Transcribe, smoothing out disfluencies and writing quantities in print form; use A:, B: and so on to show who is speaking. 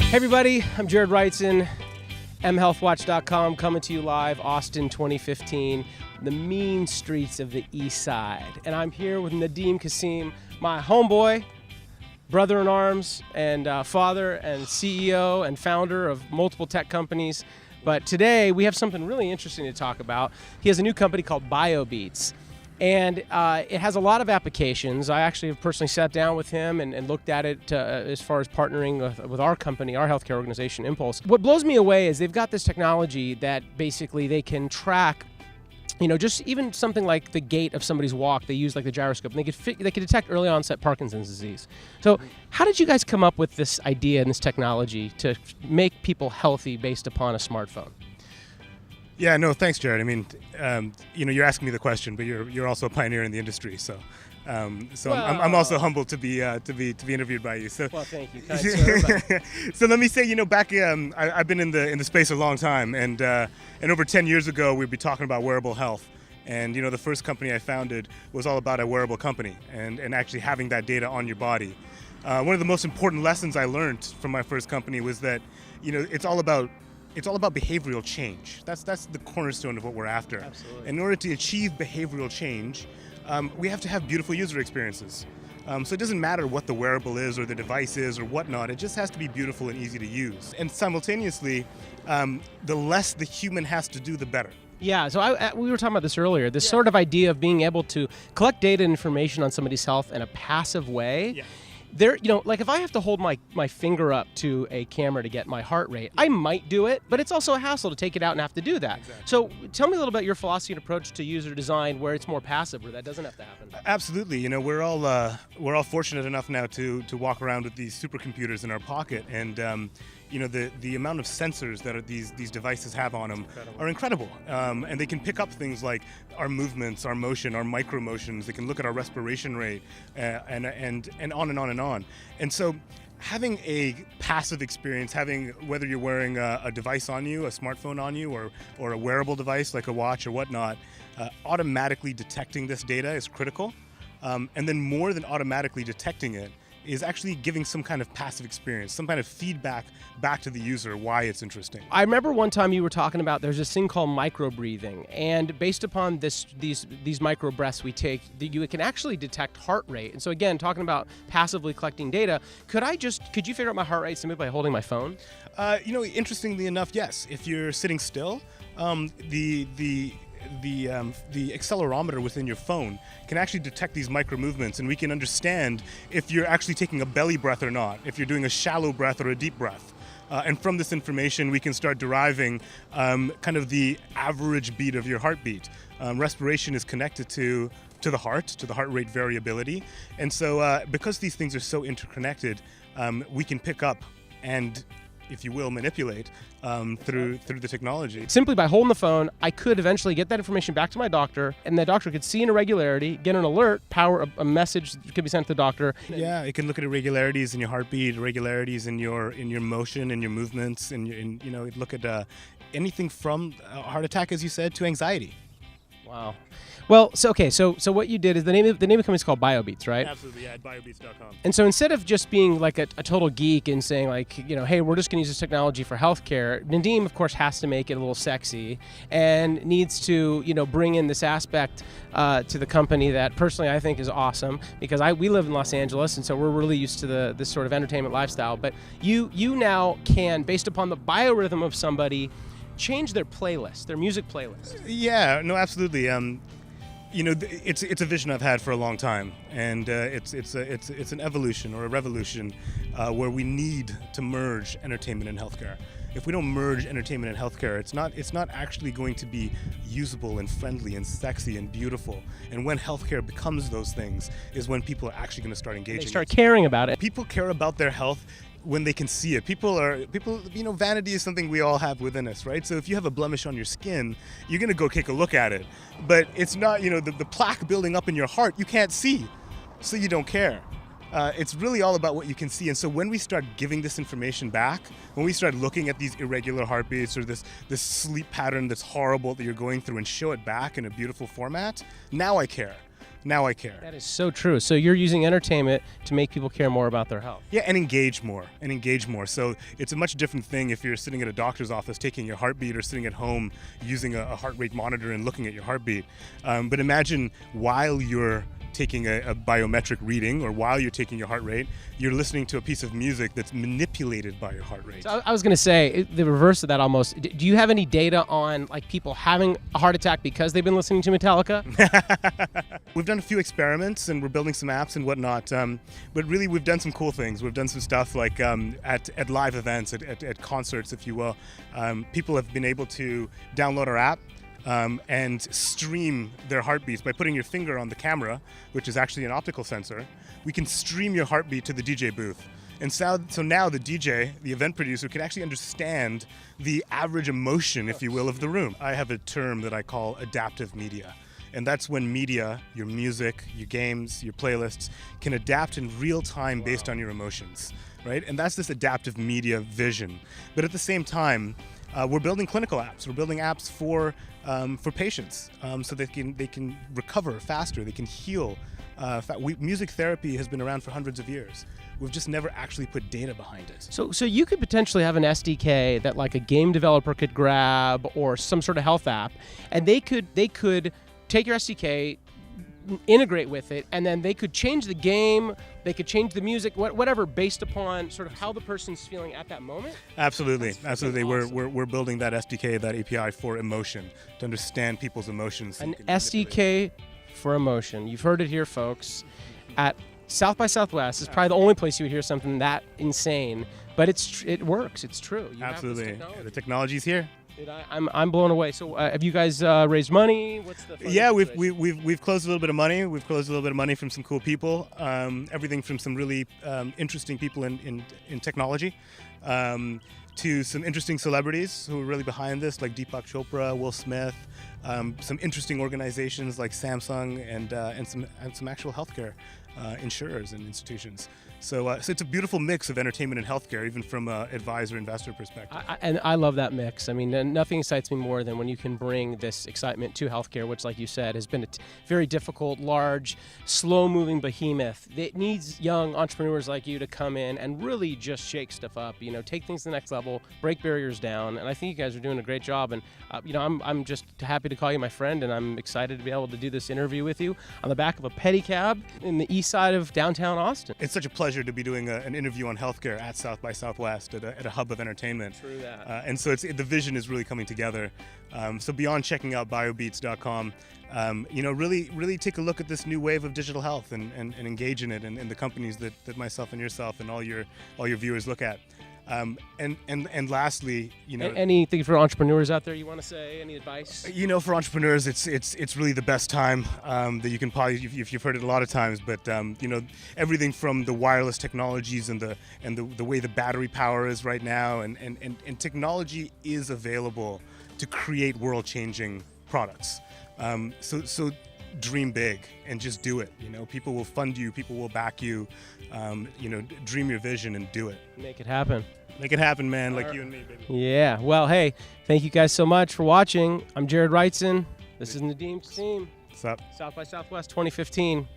A: Hey everybody, I'm Jared Reitzin, mHealthWatch.com, coming to you live, Austin 2015, the mean streets of the East Side. And I'm here with Nadeem Kassam, my homeboy, brother in arms, and father and CEO and founder of multiple tech companies. But today we have something really interesting to talk about. He has a new company called BioBeats. And it has a lot of applications. I actually have personally sat down with him and looked at it as far as partnering with our company, our healthcare organization, Impulse. What blows me away is they've got this technology that basically they can track, just even something like the gait of somebody's walk. They use like the gyroscope, and they could detect early onset Parkinson's disease. So how did you guys come up with this idea and this technology to make people healthy based upon a smartphone?
B: Yeah, no, thanks, Jared. I mean, you're asking me the question, but you're also a pioneer in the industry, so I'm also humbled to be interviewed by you. So,
A: well, thank you, kind sir.
B: So let me say, back I've been in the space a long time, and over 10 years ago we'd be talking about wearable health, and the first company I founded was all about a wearable company and actually having that data on your body. One of the most important lessons I learned from my first company was that it's all about behavioral change. That's the cornerstone of what we're after.
A: Absolutely.
B: In order to achieve behavioral change, we have to have beautiful user experiences. So it doesn't matter what the wearable is or the device is or whatnot, it just has to be beautiful and easy to use. And simultaneously, the less the human has to do, the better.
A: Yeah, so we were talking about this earlier, this sort of idea of being able to collect data and information on somebody's health in a passive way.
B: Yeah.
A: Like if I have to hold my finger up to a camera to get my heart rate, I might do it, but it's also a hassle to take it out and have to do that.
B: Exactly.
A: So tell me a little about your philosophy and approach to user design where it's more passive, where that doesn't have to happen.
B: Absolutely. We're all fortunate enough now to walk around with these supercomputers in our pocket, and the amount of sensors that these devices have on them are incredible. And they can pick up things like our movements, our motion, our micro motions. They can look at our respiration rate, and on and on and on. And so having a passive experience, whether you're wearing a device on you, a smartphone on you, or a wearable device like a watch or whatnot, automatically detecting this data is critical. And then more than automatically detecting it, is actually giving some kind of passive experience, some kind of feedback back to the user why it's interesting.
A: I remember one time you were talking about there's this thing called micro breathing, and based upon these micro breaths we take, you can actually detect heart rate. And so again, talking about passively collecting data, could you figure out my heart rate simply by holding my phone?
B: Interestingly enough, yes. If you're sitting still, the accelerometer within your phone can actually detect these micro movements, and we can understand if you're actually taking a belly breath or not, if you're doing a shallow breath or a deep breath. And from this information, we can start deriving kind of the average beat of your heartbeat. Respiration is connected to the heart rate variability. And so because these things are so interconnected, we can pick up and, if you will, manipulate through the technology.
A: Simply by holding the phone, I could eventually get that information back to my doctor, and the doctor could see an irregularity, get an alert, power a message that could be sent to the doctor.
B: Yeah, it can look at irregularities in your heartbeat, irregularities in your motion, in your movements, and it look at anything from a heart attack, as you said, to anxiety.
A: Wow. Well, so what you did is the name of the company is called BioBeats, right?
B: Absolutely, yeah, at biobeats.com.
A: And so instead of just being like a total geek and saying like, hey, we're just going to use this technology for healthcare, Nadeem, of course, has to make it a little sexy and needs to, bring in this aspect to the company that personally I think is awesome, because we live in Los Angeles, and so we're really used to this sort of entertainment lifestyle. But you now can, based upon the biorhythm of somebody, change their playlist, their music playlist.
B: Yeah, no, absolutely. It's a vision I've had for a long time, and it's an evolution or a revolution where we need to merge entertainment and healthcare. If we don't merge entertainment and healthcare, it's not actually going to be usable and friendly and sexy and beautiful. And when healthcare becomes those things, is when people are actually going to start engaging.
A: They start caring about it.
B: People care about their health when they can see it. Vanity is something we all have within us, right? So if you have a blemish on your skin, you're gonna go take a look at it. But it's not, the plaque building up in your heart, you can't see, so you don't care. It's really all about what you can see. And so when we start giving this information back, when we start looking at these irregular heartbeats or this sleep pattern that's horrible that you're going through and show it back in a beautiful format, now I care. now I care.
A: That is so true. So you're using entertainment to make people care more about their health.
B: Yeah, and engage more. So it's a much different thing if you're sitting at a doctor's office taking your heartbeat, or sitting at home using a heart rate monitor and looking at your heartbeat. But imagine while you're taking a biometric reading, or while you're taking your heart rate, you're listening to a piece of music that's manipulated by your heart rate.
A: So I was going to say the reverse of that almost. Do you have any data on like people having a heart attack because they've been listening to Metallica?
B: We've done a few experiments and we're building some apps and whatnot, but really we've done some cool things. We've done some stuff like at live events, at concerts, if you will. People have been able to download our app and stream their heartbeats by putting your finger on the camera, which is actually an optical sensor. We can stream your heartbeat to the DJ booth. And so now the DJ, the event producer, can actually understand the average emotion, if you will, of the room. I have a term that I call adaptive media. And that's when media, your music, your games, your playlists, can adapt in real time based on your emotions, right? And that's this adaptive media vision. But at the same time, we're building clinical apps. We're building apps for patients, so they can recover faster. They can heal. Music therapy has been around for hundreds of years. We've just never actually put data behind it.
A: So you could potentially have an SDK that like a game developer could grab, or some sort of health app, and they could take your SDK, integrate with it, and then they could change the game, they could change the music, whatever, based upon sort of how the person's feeling at that moment?
B: Absolutely. Absolutely.
A: Awesome.
B: We're building that SDK, that API for emotion, to understand people's emotions.
A: An SDK for emotion. You've heard it here, folks. At South by Southwest is probably the only place you would hear something that insane, but it works. It's true. You
B: Absolutely.
A: Have this
B: The technology's here.
A: Dude, I'm blown away. So have you guys raised money? What's the
B: Yeah, we've closed a little bit of money. We've closed a little bit of money from some cool people. Everything from some really interesting people in technology, to some interesting celebrities who are really behind this, like Deepak Chopra, Will Smith. Some interesting organizations like Samsung, and some actual healthcare insurers and institutions. So it's a beautiful mix of entertainment and healthcare, even from an advisor-investor perspective.
A: And I love that mix. I mean, nothing excites me more than when you can bring this excitement to healthcare, which, like you said, has been a very difficult, large, slow-moving behemoth. It needs young entrepreneurs like you to come in and really just shake stuff up, take things to the next level, break barriers down. And I think you guys are doing a great job. And, I'm just happy to call you my friend, and I'm excited to be able to do this interview with you on the back of a pedicab in the east side of downtown Austin.
B: It's such a pleasure to be doing an interview on healthcare at South by Southwest at a hub of entertainment.
A: True that.
B: And so the vision is really coming together. So beyond checking out biobeats.com, really take a look at this new wave of digital health and engage in it, and the companies that myself and yourself and all your viewers look at. And lastly,
A: anything for entrepreneurs out there you want to say? Any advice?
B: For entrepreneurs, it's really the best time that you can probably, if you've heard it a lot of times, but everything from the wireless technologies and the way the battery power is right now, and technology is available to create world-changing products. So dream big and just do it. People will fund you, people will back you. Dream your vision and do it.
A: Make it happen.
B: Make it happen, man, like you and me, baby.
A: Yeah. Well, hey, thank you guys so much for watching. I'm Jared Reitzin. This is Nadeem Kassam.
B: What's up?
A: South by Southwest 2015.